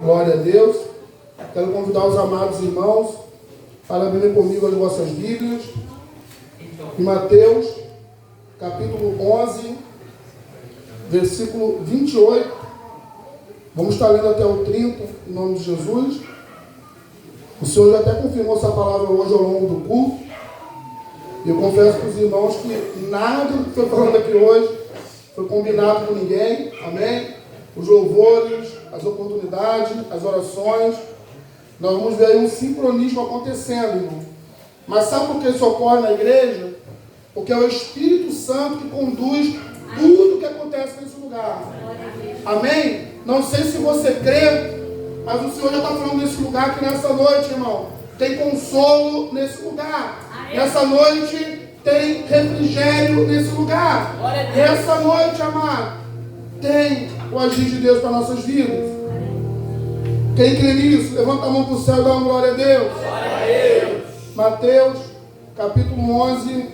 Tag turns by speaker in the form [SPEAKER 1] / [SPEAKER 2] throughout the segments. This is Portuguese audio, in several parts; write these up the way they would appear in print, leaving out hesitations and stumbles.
[SPEAKER 1] Glória a Deus. Quero convidar os amados irmãos para abrirem comigo as vossas Bíblias. Em Mateus, capítulo 11, versículo 28. Vamos estar lendo até o 30, em nome de Jesus. O Senhor já até confirmou essa palavra hoje ao longo do culto. E eu confesso para os irmãos que nada do que foi falando aqui hoje foi combinado com ninguém. Amém? Os louvores, as oportunidades, as orações. Nós vamos ver aí um sincronismo acontecendo, irmão. Mas sabe por que isso ocorre na igreja? Porque é o Espírito Santo que conduz tudo o que acontece nesse lugar. Amém? Não sei se você crê, mas o Senhor já está falando nesse lugar que nessa noite, irmão, tem consolo nesse lugar. Nessa noite tem refrigério nesse lugar. Nessa noite, amado, tem o agir de Deus para nossas vidas. Quem crê nisso, levanta a mão para o céu e dá uma glória a Deus. Glória a Deus. Mateus, capítulo 11,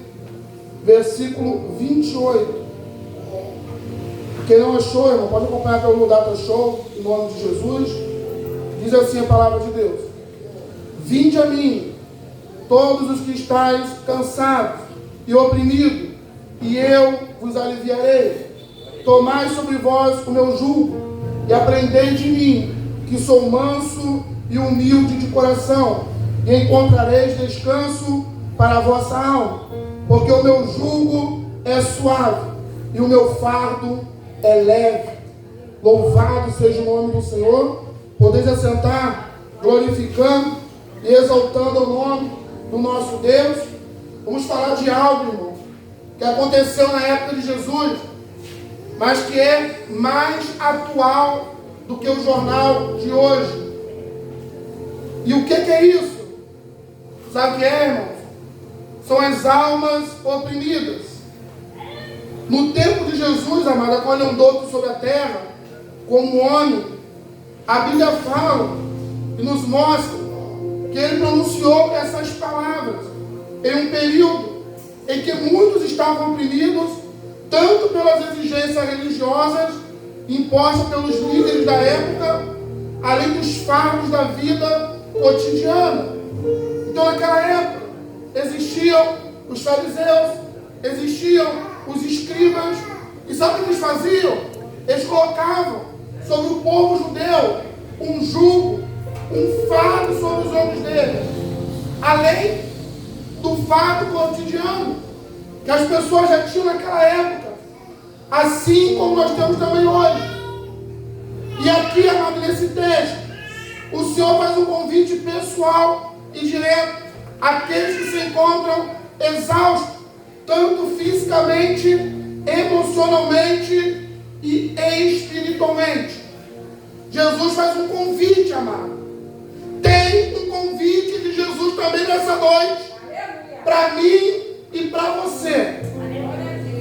[SPEAKER 1] versículo 28. Quem não achou, irmão, pode acompanhar pelo Data Show, em nome de Jesus. Diz assim a palavra de Deus: Vinde a mim, todos os que estáis cansados e oprimidos, e eu vos aliviarei. Tomai sobre vós o meu jugo, e aprendei de mim, que sou manso e humilde de coração, e encontrareis descanso para a vossa alma, porque o meu jugo é suave, e o meu fardo é leve. Louvado seja o nome do Senhor. Podeis assentar, glorificando e exaltando o nome do nosso Deus. Vamos falar de algo, irmão, que aconteceu na época de Jesus, mas que é mais atual do que o jornal de hoje. E o que é isso? Sabe o que é, irmão? São as almas oprimidas. No tempo de Jesus, amado, quando ele andou sobre a terra como homem, a Bíblia fala e nos mostra que ele pronunciou essas palavras em um período em que muitos estavam oprimidos, tanto pelas exigências religiosas impostas pelos líderes da época, além dos fardos da vida cotidiana. Então, naquela época, existiam os fariseus, existiam os escribas, e sabe o que eles faziam? Eles colocavam sobre o povo judeu um jugo, um fardo sobre os ombros deles, além do fardo cotidiano que as pessoas já tinham naquela época, assim como nós temos também hoje. E aqui, amado, nesse texto, o Senhor faz um convite pessoal e direto àqueles que se encontram exaustos, tanto fisicamente, emocionalmente e espiritualmente. Jesus faz um convite, amado. Tem um convite de Jesus também nessa noite, para mim e para você.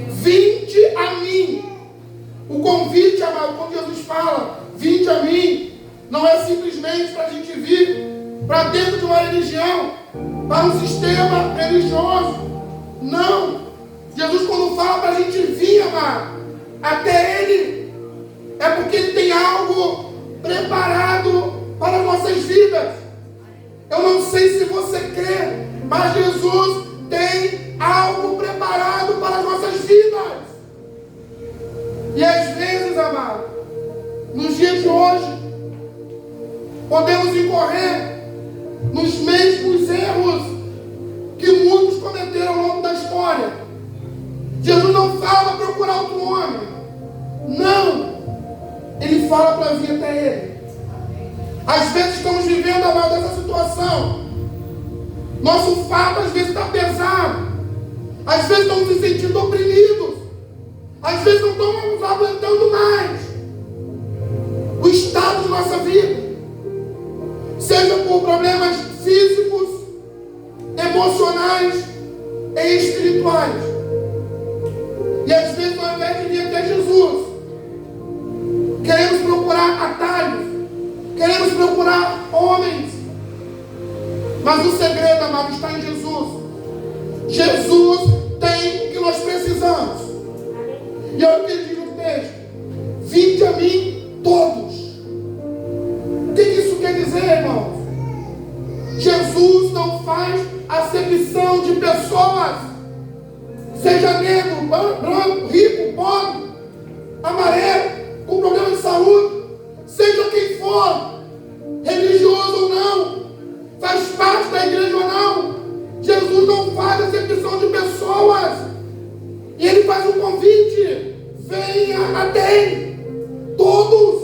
[SPEAKER 1] Vinde a mim. O convite, amado, quando Jesus fala vinde a mim, não é simplesmente para a gente vir para dentro de uma religião, para um sistema religioso. Não. Jesus, quando fala para a gente vir, amado, até Ele, é porque Ele tem algo preparado para as nossas vidas. Eu não sei se você crê, mas Jesus tem algo preparado para as nossas vidas. E às vezes, amado, nos dias de hoje, podemos incorrer nos mesmos erros que muitos cometeram ao longo da história. Jesus não fala para procurar outro homem. Não. Ele fala para vir até Ele. Às vezes estamos vivendo, amado, essa situação. Nosso fardo às vezes está pesado. Às vezes estamos nos sentindo oprimidos. Às vezes não estamos aguentando mais o estado de nossa vida. Seja por problemas físicos, emocionais e espirituais. E às vezes, ao invés de vir até Jesus, queremos procurar atalhos, queremos procurar homens. Mas o segredo, amado, está em Jesus. Jesus tem o que nós precisamos. E olha o que ele diz no texto: vinde a mim todos. quer dizer, irmãos? Jesus não faz acepção de pessoas. Seja negro, branco, rico, pobre, amarelo, com problema de saúde, seja quem for, religioso ou não, faz parte da igreja ou não, Jesus não faz acepção de pessoas. E Ele faz um convite: venha até Ele, todos,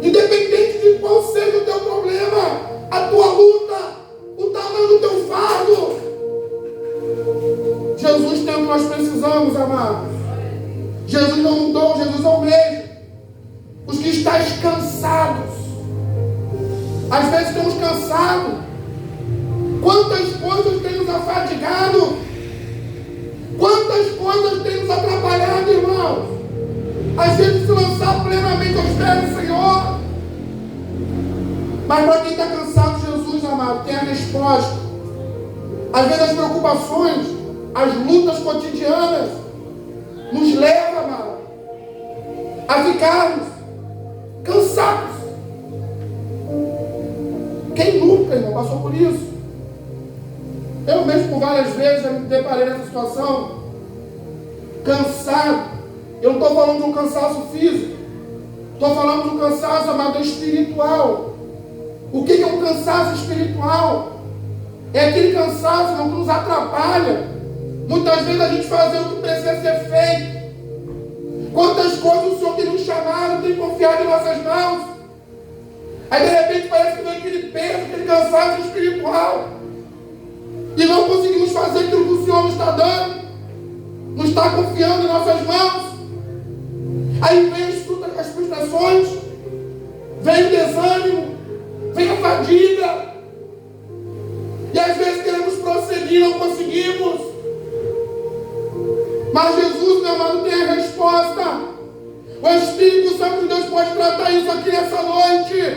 [SPEAKER 1] independente de qual seja o teu problema, a tua luta, o tamanho do teu fardo. Jesus tem o que nós precisamos, amados. Jesus não mudou, Jesus é o mesmo. Os que estáis cansados, às vezes estamos cansados. Quantas coisas têm nos afadigado, quantas coisas têm nos atrapalhado, irmãos. Às vezes se lançar plenamente aos pés do Senhor. Mas para quem está cansado, Jesus, amado, tem a resposta. Às vezes as preocupações, as lutas cotidianas nos levam, amado, a ficarmos cansados. Quem nunca, irmão, passou por isso? Eu mesmo, por várias vezes, já me deparei nessa situação. Cansado. Eu não estou falando de um cansaço físico. Estou falando de um cansaço, amado, espiritual. O que é um cansaço espiritual? É aquele cansaço, irmão, que nos atrapalha. Muitas vezes a gente fazer o que precisa ser feito. Quantas coisas o Senhor tem nos chamado, tem confiado em nossas mãos. Aí de repente parece que vem aquele peso, aquele cansaço espiritual. E não conseguimos fazer aquilo que o Senhor nos está dando. Não está confiando em nossas mãos. Aí vem as frustrações, vem o desânimo, vem a fadiga. E às vezes queremos prosseguir, não conseguimos. Mas Jesus, meu amado, tem a resposta. O Espírito Santo de Deus pode tratar isso aqui nessa noite.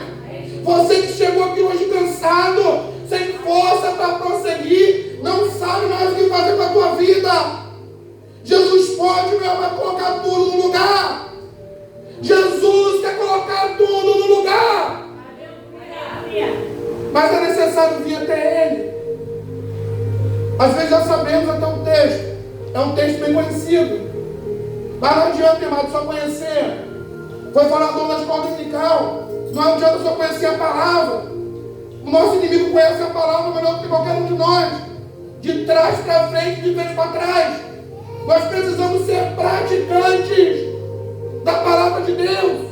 [SPEAKER 1] Você que chegou aqui hoje cansado, sem força para prosseguir, não sabe mais o que fazer com a tua vida. Jesus pode, meu amado, colocar tudo no lugar. Jesus quer colocar tudo no lugar. Mas é necessário vir até Ele. Às vezes já sabemos até o texto. É um texto bem conhecido. Mas não adianta, irmão, só conhecer. Foi falador na escola dominical. Não adianta só conhecer a palavra. O nosso inimigo conhece a palavra melhor do que qualquer um de nós. De trás para frente, de frente para trás. Nós precisamos ser praticantes da palavra de Deus.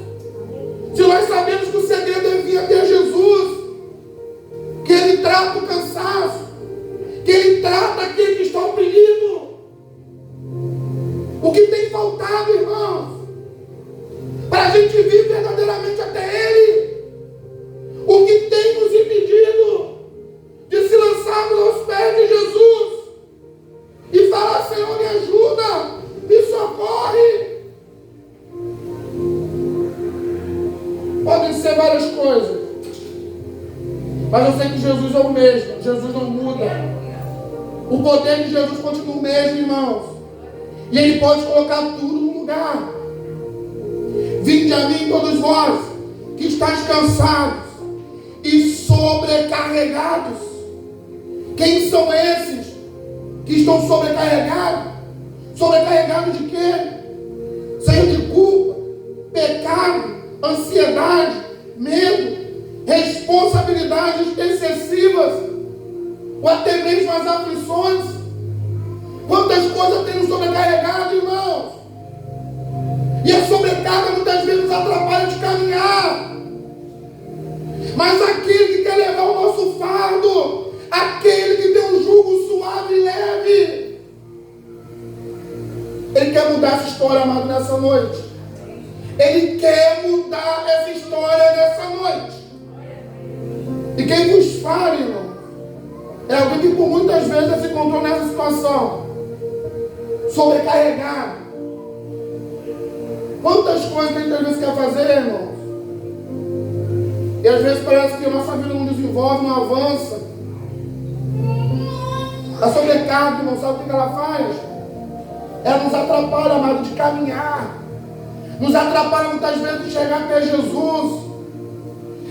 [SPEAKER 1] Se nós sabemos que o segredo é vir até Jesus, que Ele trata o cansaço, que Ele trata aquele que está oprimido. O que tem faltado, irmãos, para a gente vir verdadeiramente até Ele? O que tem nos impedido de se lançarmos aos pés de Jesus e falar: Senhor, me ajuda, me socorre? Podem ser várias coisas, mas eu sei que Jesus é o mesmo. Jesus não muda. O poder de Jesus continua o mesmo, irmãos. E Ele pode colocar tudo no lugar. Vinde a mim todos vós que estáis cansados e sobrecarregados. Quem são esses que estão sobrecarregados? Sobrecarregados de quê? Seja de culpa, pecado, ansiedade, medo, responsabilidades excessivas, ou até mesmo as aflições. Quantas coisas tem nos sobrecarregado, irmãos? E a sobrecarga muitas vezes nos atrapalha de caminhar. Mas aquele que quer levar o nosso fardo, aquele que tem um jugo suave e leve, Ele quer mudar essa história, amado, nessa noite. Ele quer mudar essa história nessa noite. E quem vos fala, irmão, é alguém que por muitas vezes se encontrou nessa situação, sobrecarregado. Quantas coisas que a gente às vezes quer fazer, irmão? E às vezes parece que a nossa vida não desenvolve, não avança. A sobrecarga, irmão, sabe o que ela faz? Ela nos atrapalha, amado, de caminhar. Nos atrapalha muitas vezes de chegar até Jesus.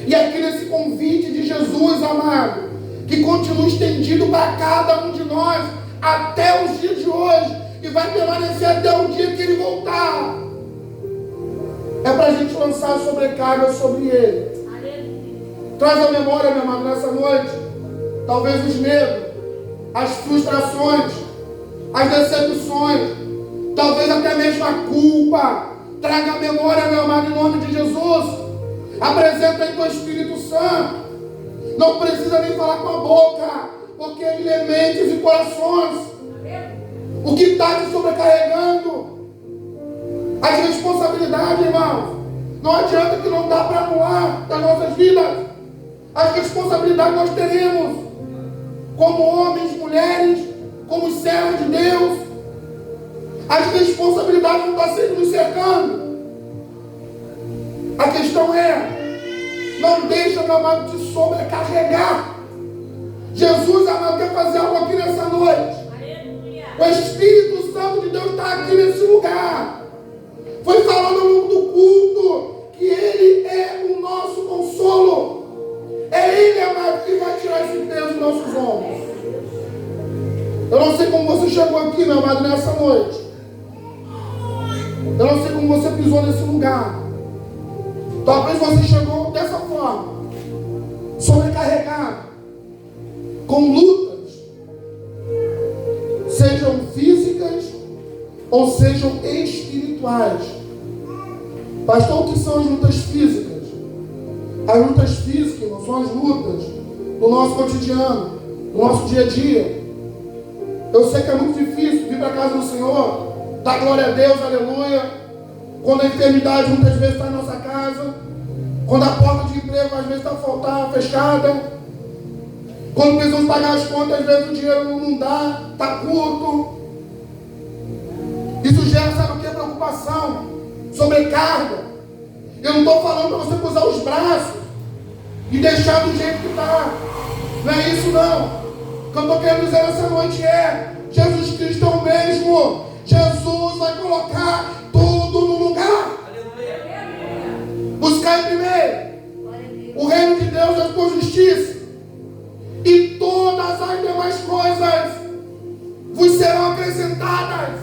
[SPEAKER 1] E aqui nesse convite de Jesus, amado, que continua estendido para cada um de nós, até os dias de hoje, e vai permanecer até o dia que Ele voltar, é para a gente lançar sobrecarga sobre Ele. Traz a memória, meu amado, nessa noite, talvez os medos, as frustrações, as decepções, talvez até mesmo a culpa. Traga a memória, meu amado, em nome de Jesus. Apresenta aí com o Espírito Santo. Não precisa nem falar com a boca, porque Ele lê mentes e corações. O que está te sobrecarregando? As responsabilidades, irmãos. Não adianta que não dá para anular das nossas vidas. As responsabilidades nós teremos, como homens, mulheres, como servos de Deus. As responsabilidades não estão sempre nos cercando. A questão é, não deixa, meu amado, te sobrecarregar. Jesus, amado, quer fazer algo aqui nessa noite. Aleluia. O Espírito Santo de Deus está aqui nesse lugar. Foi falando ao longo do culto que Ele é o nosso consolo. É Ele, amado, que vai tirar esse peso dos nossos ombros. Eu não sei como você chegou aqui, meu amado, nessa noite. Eu não sei como você pisou nesse lugar. Talvez você chegou dessa forma, sobrecarregado, com lutas, sejam físicas ou sejam espirituais. Pastor, o que são as lutas físicas? As lutas físicas, irmão, são as lutas do nosso cotidiano, do nosso dia a dia. Eu sei que é muito difícil vir para a casa do Senhor, dar glória a Deus, aleluia. Quando a enfermidade muitas vezes está em nossa casa, quando a porta de emprego às vezes está fechada, quando precisamos pagar as contas, às vezes o dinheiro não dá, está curto. Isso gera, sabe o que? Preocupação, sobrecarga. Eu não estou falando para você cruzar os braços e deixar do jeito que está. Não é isso não. O que eu estou querendo dizer nessa noite é: Jesus Cristo é o mesmo. Jesus vai colocar tudo no lugar. Buscar primeiro o reino de Deus e a sua justiça, e todas as demais coisas vos serão acrescentadas.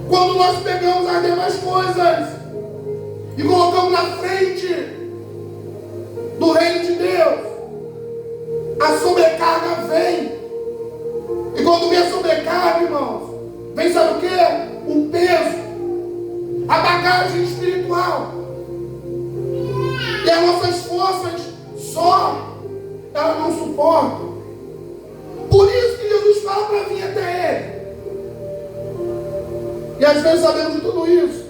[SPEAKER 1] Quando nós pegamos as demais coisas e colocamos na frente do reino de Deus, a sobrecarga vem. E quando vem a sobrecarga, irmãos, vem, sabe o que? O peso, a bagagem espiritual. E as nossas forças só, elas não suportam. Por isso que Jesus fala para vir até Ele. E às vezes sabemos de tudo isso,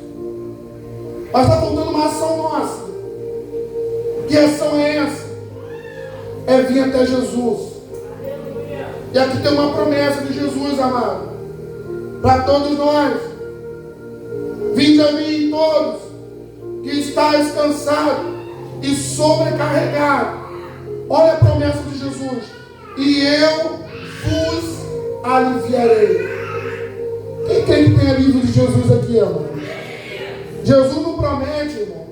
[SPEAKER 1] mas está faltando uma ação nossa. Que ação é essa? É vir até Jesus. E aqui tem uma promessa de Jesus, amado, para todos nós. Vinde a mim todos que estáis cansados e sobrecarregado. Olha a promessa de Jesus: e eu vos aliviarei. Quem crê que tem alívio de Jesus aqui, irmão? Jesus não promete, irmão,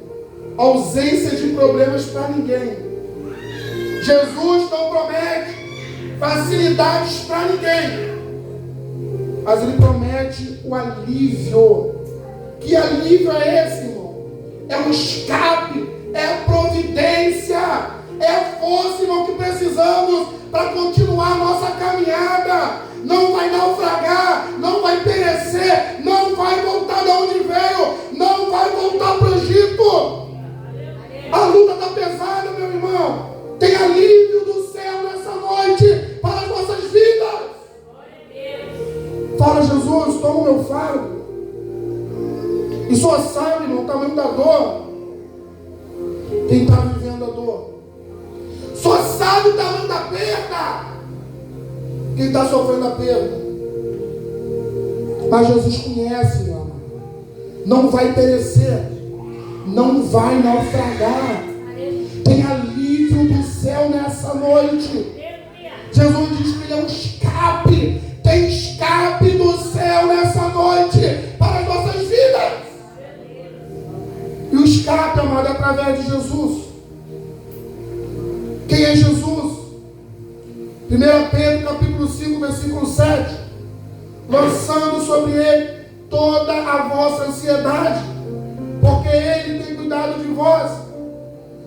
[SPEAKER 1] ausência de problemas para ninguém. Jesus não promete facilidades para ninguém, mas Ele promete o alívio. Que alívio é esse, irmão? É um escape, é a providência, é a força, irmão, que precisamos para continuar a nossa caminhada. Não vai naufragar, não vai perecer, não vai voltar de onde veio, não vai voltar para o Egito. A luta está pesada, meu irmão. Tem alívio do céu nessa noite para as nossas vidas. Fala, Jesus, toma o meu fardo. E só sabe, irmão, o tamanho da dor quem está vivendo a dor. Só sabe o tamanho da perda quem está sofrendo a perda. Mas Jesus conhece, meu amado. Não vai perecer, não vai naufragar. Tem alívio do céu nessa noite. Jesus diz que Ele é um escape. Tem escape do céu nessa noite para as nossas vidas. E o escape, amado, é através de Jesus. fez Jesus. 1 Pedro capítulo 5, versículo 7. Lançando sobre ele toda a vossa ansiedade, porque ele tem cuidado de vós.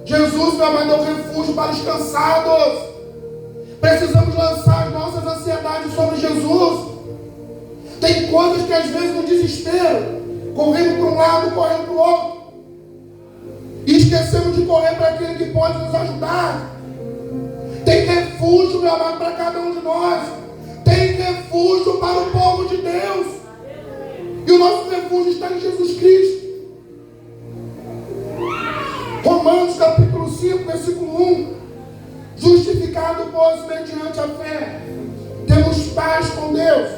[SPEAKER 1] Jesus, meu amado, é o refúgio para os cansados. Precisamos lançar as nossas ansiedades sobre Jesus. Tem coisas que às vezes no desespero, correndo para um lado, correndo para o outro, e esquecemos de correr para aquele que pode nos ajudar. Tem refúgio, meu amado, para cada um de nós. Tem refúgio para o povo de Deus. E o nosso refúgio está em Jesus Cristo. Romanos capítulo 5, versículo 1. Justificado, pois, mediante a fé, temos paz com Deus,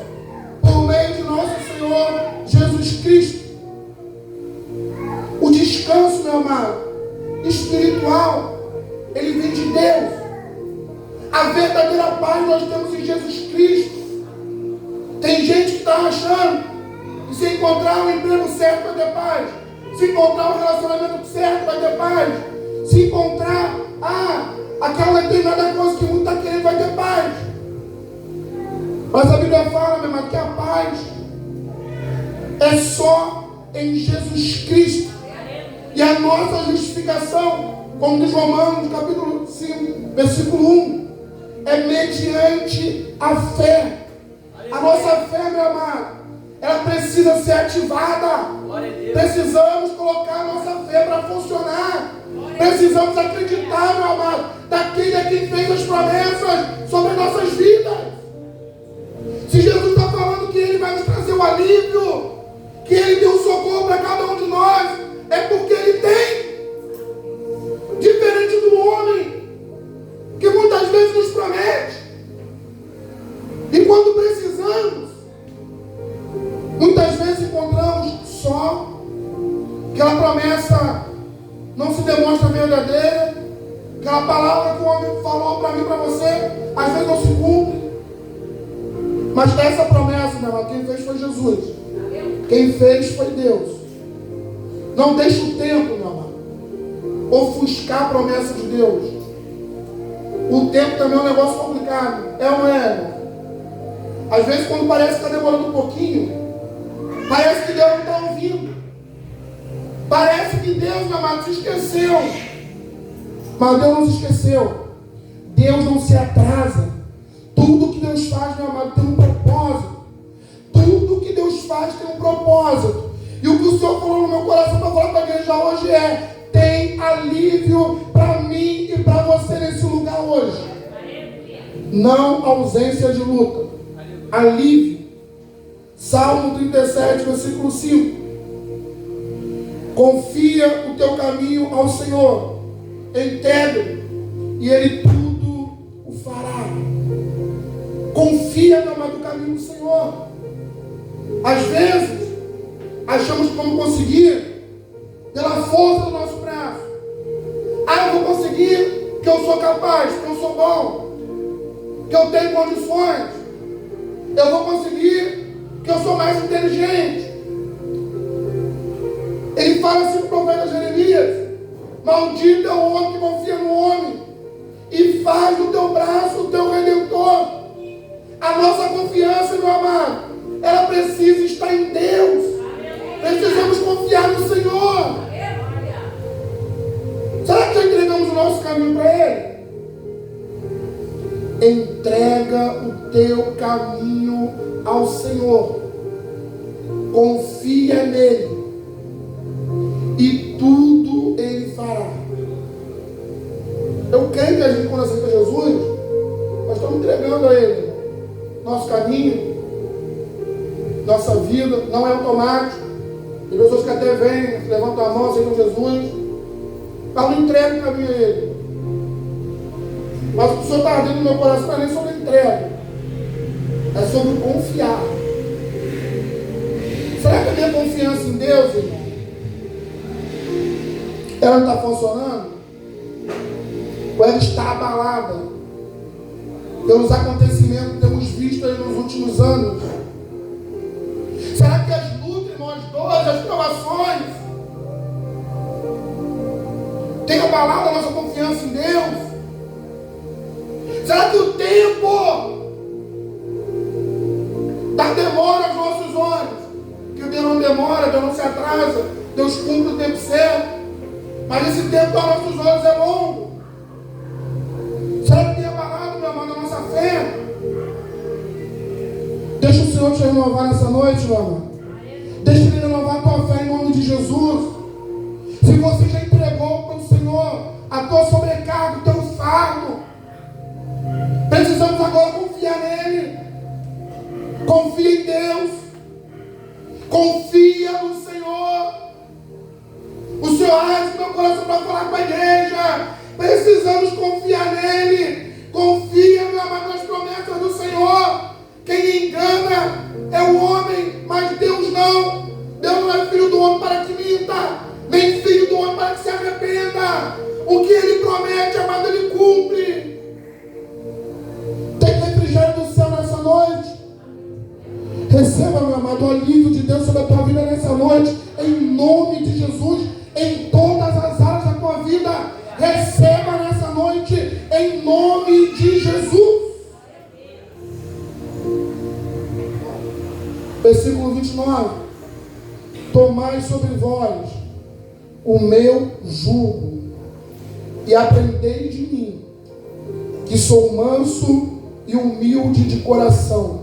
[SPEAKER 1] por meio de nosso Senhor Jesus Cristo. O descanso, meu amado, espiritual, ele vem de Deus. A verdadeira paz nós temos em Jesus Cristo. Tem gente que está achando que se encontrar o emprego certo vai ter paz, se encontrar o relacionamento certo vai ter paz, se encontrar aquela determinada coisa que muito está querendo vai ter paz. Mas a Bíblia fala, meu irmão, que a paz é só em Jesus Cristo. E a nossa justificação, como diz Romanos capítulo 5, versículo 1, é mediante a fé. A nossa fé, meu amado, ela precisa ser ativada. Precisamos colocar a nossa fé para funcionar. Precisamos acreditar, meu amado, daquele a quem fez as promessas sobre as nossas vidas. Se Jesus está falando que Ele vai nos trazer o alívio, que Ele tem um socorro para cada um de nós, é porque Ele tem. Diferente do homem, que muitas vezes nos promete, e quando precisamos, muitas vezes encontramos só aquela promessa não se demonstra verdadeira, aquela palavra que o homem falou para mim, para você, às vezes não se cumpre. Mas essa promessa, meu irmão, quem fez foi Jesus. Quem fez foi Deus. Não deixe o tempo, meu irmão, ofuscar a promessa de Deus. O tempo também é um negócio complicado. É ou não é, irmão? Às vezes, quando parece que está demorando um pouquinho, parece que Deus não está ouvindo. Parece que Deus, meu amado, se esqueceu. Mas Deus não se esqueceu. Deus não se atrasa. Tudo que Deus faz, meu amado, tem um propósito. Tudo que Deus faz tem um propósito. E o que o Senhor falou no meu coração para falar para a igreja hoje é: tem alívio para mim e para você nesse lugar hoje. Não ausência de luta. Alívio. Salmo 37, versículo 5. Confia o teu caminho ao Senhor, entrega-lhe, e Ele tudo o fará. Confia no caminho do Senhor. Às vezes, achamos que vamos conseguir pela força do nosso braço. Eu vou conseguir porque eu sou capaz, porque eu sou bom, que eu tenho condições. Eu vou conseguir porque eu sou mais inteligente. Ele fala assim para o profeta Jeremias: maldito é o homem que confia no homem e faz do teu braço o teu redentor. A nossa confiança, meu amado, ela precisa estar em Deus. Precisamos confiar no Senhor. Será que já entregamos o nosso caminho para Ele? Entrega o teu caminho ao Senhor. Confia nele. E tudo Ele fará. Eu creio que a gente, quando aceita Jesus, nós estamos entregando a Ele nosso caminho, nossa vida. Não é automático. Tem pessoas que até vêm, levantam a mão, aceitam Jesus, mas não entregam o caminho a Ele. Mas o que o Senhor está ardendo no meu coração não é nem sobre entrega, é sobre confiar. Será que a minha confiança em Deus, irmão, ela não está funcionando? Ou ela está abalada pelos acontecimentos que temos visto aí nos últimos anos? Será que as lutas, irmão, as dores, as provações têm abalado a nossa confiança em Deus? Será que o tempo da demora aos nossos olhos, que Deus não demora, Deus não se atrasa, Deus cumpre o tempo certo, mas esse tempo aos nossos olhos é longo? Será que tem abalado, meu amado, a nossa fé? Deixa o Senhor te renovar nessa noite, meu amado. Deixa Ele renovar a tua fé em nome de Jesus. Se você já entregou para o Senhor a tua sobrecarga, o teu fardo, precisamos agora confiar nele. Confia em Deus. Confia no Senhor. O Senhor abre meu coração para falar com a igreja. Precisamos confiar nele. Confia, meu amado, nas promessas do Senhor. Quem engana é o homem, mas Deus não. Deus não é filho do homem para que minta, nem filho do homem para que se arrependa. O que ele promete, amado, ele cumpre. Tem refrigério do céu nessa noite. Receba, meu amado, o alívio de Deus sobre a tua vida nessa noite, em nome de Jesus, em todas as áreas da tua vida. Receba nessa noite, em nome de Jesus. Versículo 29. Tomai sobre vós o meu jugo e aprendei de mim, que sou manso e humilde de coração,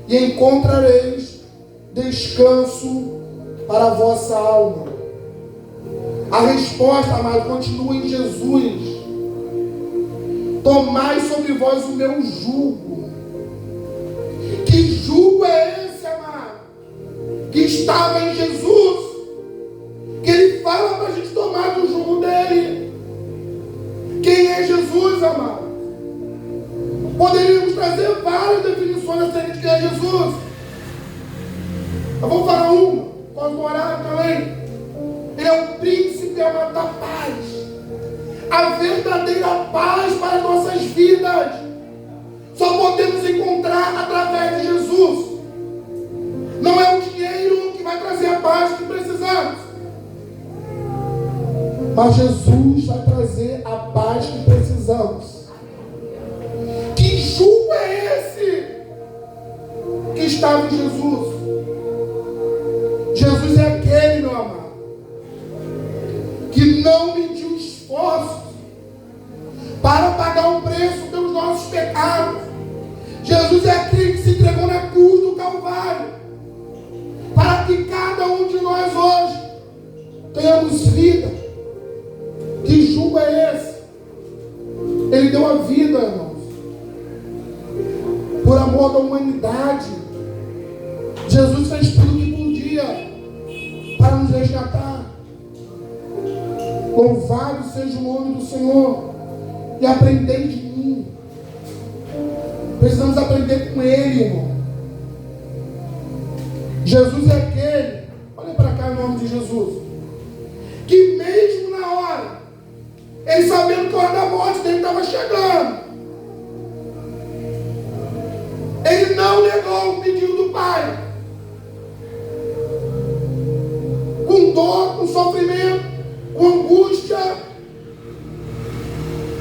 [SPEAKER 1] e encontrareis descanso para a vossa alma. A resposta, amado, continua em Jesus. Tomai sobre vós o meu jugo. Que jugo é esse, amado? Que estava em Jesus, que Ele fala para a gente tomar do jugo dele. Quem é Jesus, amado? Poderíamos trazer várias definições acerca de quem é Jesus. Eu vou falar uma, posso orar também. Ele é um príncipe, amado, da paz. A verdadeira paz para as nossas vidas só podemos encontrar através de Jesus. Não é o dinheiro que vai trazer a paz que precisamos, mas Jesus vai trazer a paz que precisamos. Que jugo é esse que estava em Jesus? Jesus é aquele, meu amado, que não mediu esforços para pagar um preço pelos nossos pecados. Jesus é aquele que se entregou na cruz do Calvário, para que cada um de nós hoje tenhamos vida. Que jugo é esse? Ele deu a vida, irmãos, por amor da humanidade. Jesus fez tudo o que podia para nos resgatar. Louvado seja o nome do Senhor. E aprendei de mim. Precisamos aprender com Ele, irmão. Jesus é aquele, olha para cá em nome de Jesus, que mesmo na hora, ele sabendo que a hora da morte dele estava chegando, ele não negou o pedido do Pai. Com dor, com sofrimento, com angústia,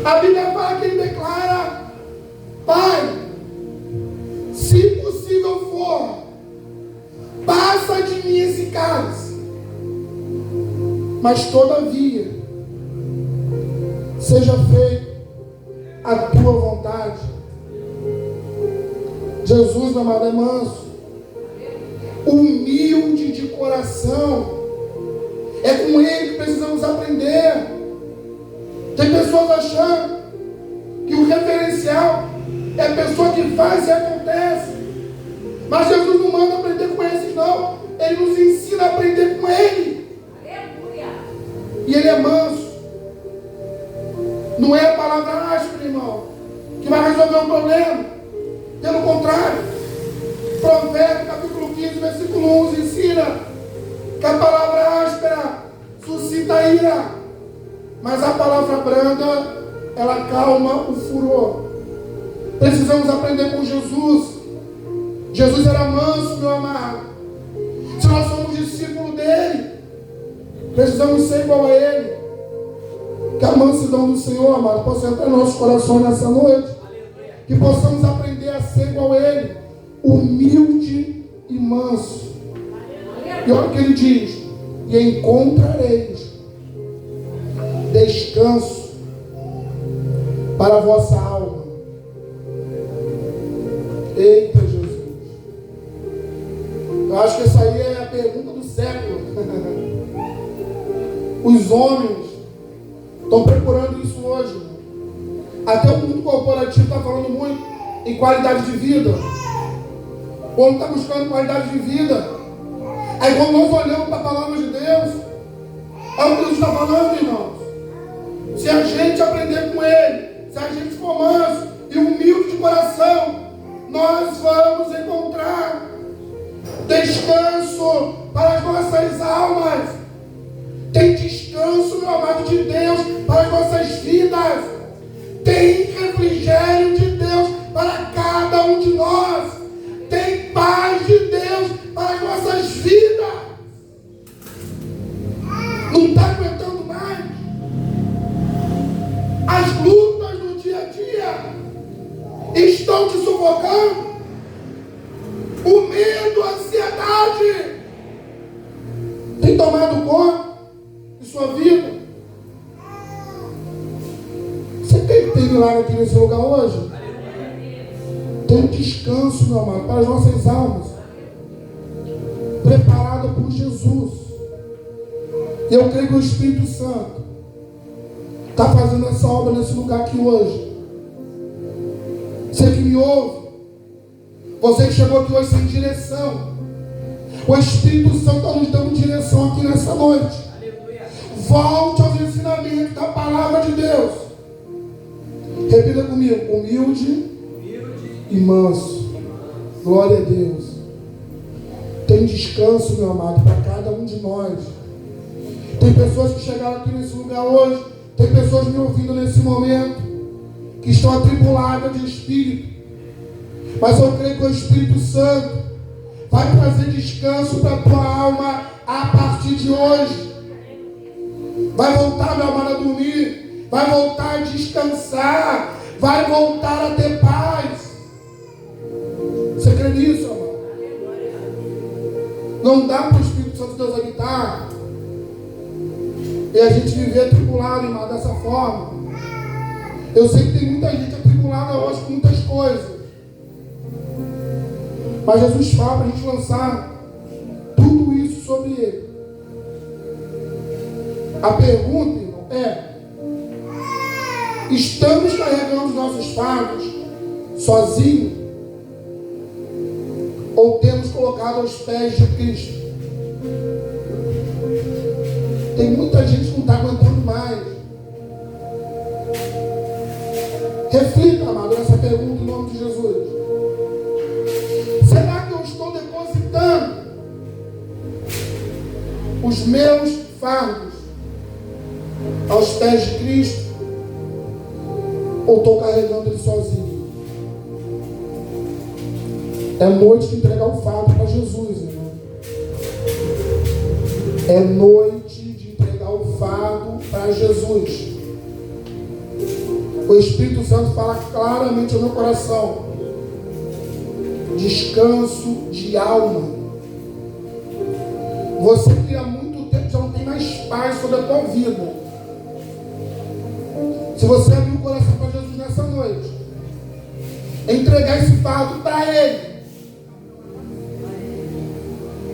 [SPEAKER 1] a Bíblia fala que ele declara: Pai, se possível for, passa de mim esse cálice, mas todavia seja feita a tua vontade. Jesus, meu amado, é manso, humilde de coração. É com Ele que precisamos aprender. Tem pessoas achando que o referencial é a pessoa que faz e acontece. Mas Jesus não manda aprender com esses, não. Ele nos ensina a aprender com Ele. Aleluia. E Ele é manso. Não é a palavra áspera, irmão, que vai resolver um problema. Pelo contrário, Provérbios capítulo 15, versículo 11 ensina que a palavra áspera suscita ira, mas a palavra branda, ela calma o furor. Precisamos aprender com Jesus. Jesus era manso, meu amado. Se nós somos discípulos dele, precisamos ser igual a ele. Que a mansidão do Senhor, amado, possa entrar em nossos corações nessa noite. que possamos aprender a ser igual a Ele, humilde e manso. E olha o que Ele diz: e encontrareis descanso para a vossa alma. Eita Jesus! Eu acho que essa aí é a pergunta do século. Os homens estão procurando isso hoje. Até o mundo corporativo está falando muito em qualidade de vida. O homem está buscando qualidade de vida. Aí quando nós olhamos para a palavra de Deus, é o que Deus está falando, irmãos. Se a gente aprender com Ele, se a gente for manso e humilde de coração, nós vamos encontrar descanso para as nossas almas. Tem descanso, meu amado, de Deus para as nossas vidas. Tem refrigério de Deus para cada um de nós. Tem paz de Deus para as nossas vidas. Não está aguentando mais? As lutas do dia a dia estão te sufocando. O medo, a ansiedade tem tomado conta de sua vida. Você tem milagre aqui nesse lugar hoje? Tem um descanso, meu amado, para as nossas almas, preparado por Jesus. E eu creio que o Espírito Santo está fazendo essa obra nesse lugar aqui hoje. Você que me ouve, você que chegou aqui hoje sem direção, o Espírito Santo está nos dando direção aqui nessa noite. Volte aos ensinamentos da palavra de Deus. Repita comigo: humilde e manso. Glória a Deus. Tem descanso, meu amado, para cada um de nós. Tem pessoas que chegaram aqui nesse lugar hoje, tem pessoas me ouvindo nesse momento, que estão atribuladas de espírito. Mas eu creio que o Espírito Santo vai trazer descanso para a tua alma a partir de hoje. Vai voltar, meu amado, a dormir. Vai voltar a descansar. Vai voltar a ter paz. Você crê nisso, amado? Não dá para o Espírito Santo de Deus habitar e a gente viver atribulado, irmão, dessa forma. Eu sei que tem muita gente atribulada hoje com muitas coisas. Mas Jesus fala para a gente lançar tudo isso sobre Ele. A pergunta, irmão, é: estamos carregando os nossos fardos sozinhos? Ou temos colocado aos pés de Cristo? Tem muita gente que não está aguentando mais. Reflita, amado, nessa pergunta em nome de Jesus. Será que eu estou depositando os meus fardos aos pés de Cristo? Ou estou carregando ele sozinho? É noite de entregar o fardo para Jesus, irmão. É noite de entregar o fardo para Jesus. O Espírito Santo fala claramente ao meu coração: descanso de alma. Você que há muito tempo já não tem mais paz sobre a tua vida. Se você abrir o coração para Jesus nessa noite, entregar esse fardo para Ele,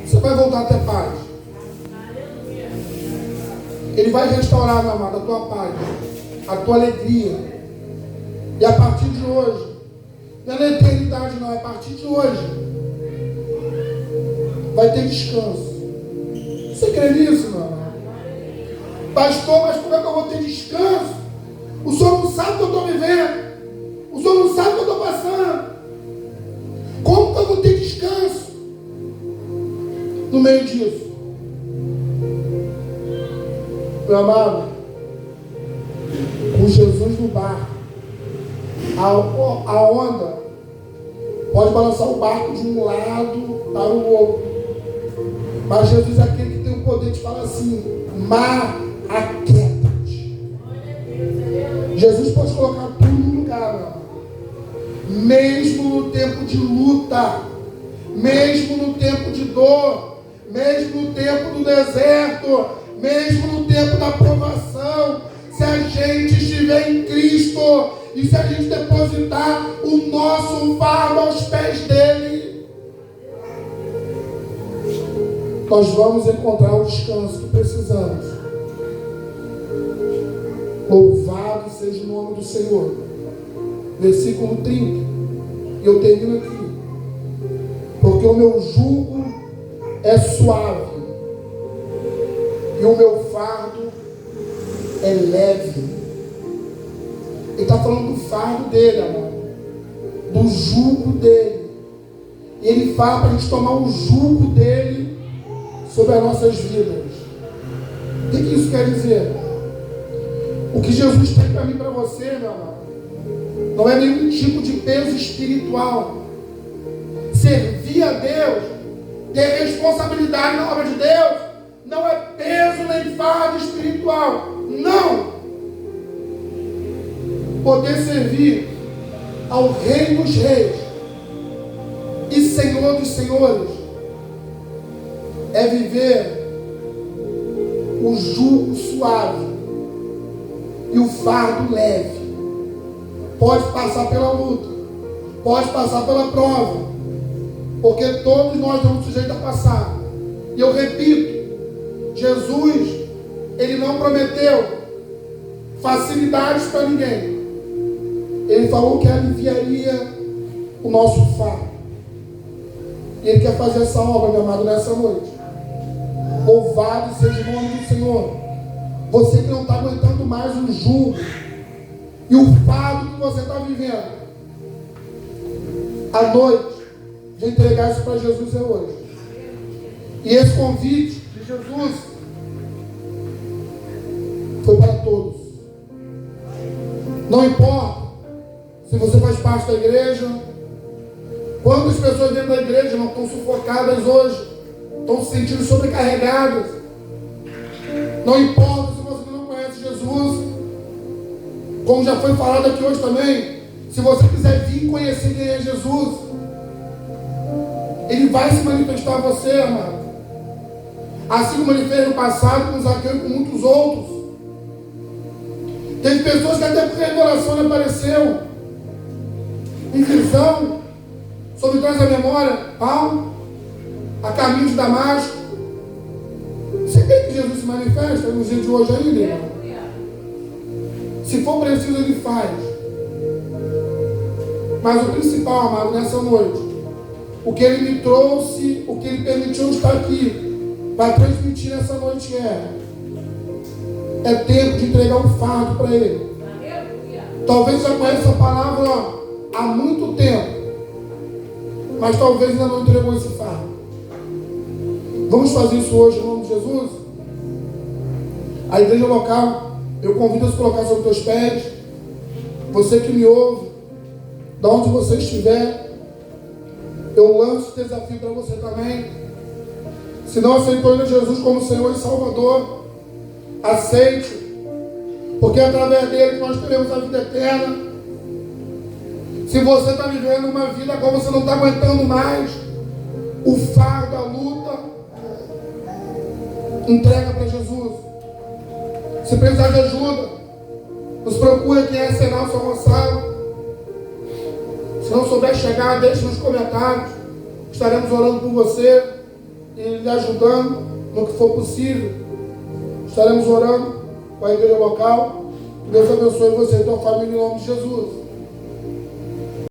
[SPEAKER 1] você vai voltar a ter paz. Ele vai restaurar, meu amado, a tua paz, a tua alegria. E a partir de hoje, não é na eternidade não, é a partir de hoje, vai ter descanso. Você crê nisso, meu amado? Pastor, mas como é que eu vou ter descanso? O senhor não sabe o que eu estou vivendo. O senhor não sabe o que eu estou passando. Como que eu vou ter descanso no meio disso? Meu amado, com Jesus no barco, a onda pode balançar o barco de um lado para o outro, mas Jesus é aquele que tem o poder de falar assim: mar, aquieta-te. Jesus pode colocar tudo no lugar, meu amado. mesmo no tempo de luta, mesmo no tempo de dor, mesmo no tempo do deserto, mesmo no tempo da provação, se a gente estiver em Cristo e se a gente depositar o nosso fardo aos pés dele, nós vamos encontrar o descanso que precisamos. Louvado seja o nome do Senhor. Versículo 30. E eu termino aqui. Porque o meu jugo é suave e o meu fardo é leve. Ele está falando do fardo dele, amor, do jugo dele. E ele fala para a gente tomar o jugo dele sobre as nossas vidas. O que isso quer dizer? O que Jesus tem para mim e para você, meu amado, não é nenhum tipo de peso espiritual. Servir a Deus, ter responsabilidade na obra de Deus, não é peso nem fardo espiritual. Não! Poder servir ao Rei dos Reis e Senhor dos Senhores é viver o jugo suave e o fardo leve. Pode passar pela luta, pode passar pela prova, porque todos nós estamos sujeitos a passar. E eu repito, Jesus, ele não prometeu facilidades para ninguém. Ele falou que aliviaria o nosso fardo. E ele quer fazer essa obra, meu amado, nessa noite. Louvado seja o nome do Senhor. Você que não está aguentando mais o jugo e o fardo que você está vivendo, a noite de entregar isso para Jesus é hoje. E esse convite de Jesus foi para todos. Não importa se você faz parte da igreja, quantas pessoas dentro da igreja não estão sufocadas hoje, estão se sentindo sobrecarregadas. Não importa se você não conhece Jesus, como já foi falado aqui hoje também, se você quiser vir conhecer quem é Jesus, ele vai se manifestar a você, amado. Assim como ele fez no passado com Zaqueu e com muitos outros. Tem pessoas que até por revelação ele apareceu em visão, sobre trás da memória, Paulo, a caminho de Damasco. Você quer que Jesus se manifesta nos dias de hoje ainda, irmão? Se for preciso, ele faz. Mas o principal, amado, nessa noite, o que ele me trouxe, o que ele permitiu estar aqui para transmitir nessa noite é tempo de entregar um fardo para ele. Talvez já conheça essa palavra há muito tempo, mas talvez ainda não entregou esse fardo. Vamos fazer isso hoje em nome de Jesus? A igreja local, eu convido a se colocar sobre os teus pés. Você que me ouve, de onde você estiver, eu lanço esse desafio para você também. Se não aceitou ainda Jesus como Senhor e Salvador, aceite, porque é através dele que nós teremos a vida eterna. Se você está vivendo uma vida a qual você não está aguentando mais o fardo, a luta, entrega para Jesus. Se precisar de ajuda, nos procura quem é Senal São Gonçalo. Se não souber chegar, deixe nos comentários. Estaremos orando por você e lhe ajudando no que for possível. Estaremos orando com a igreja local. Deus abençoe você e tua família em nome de Jesus.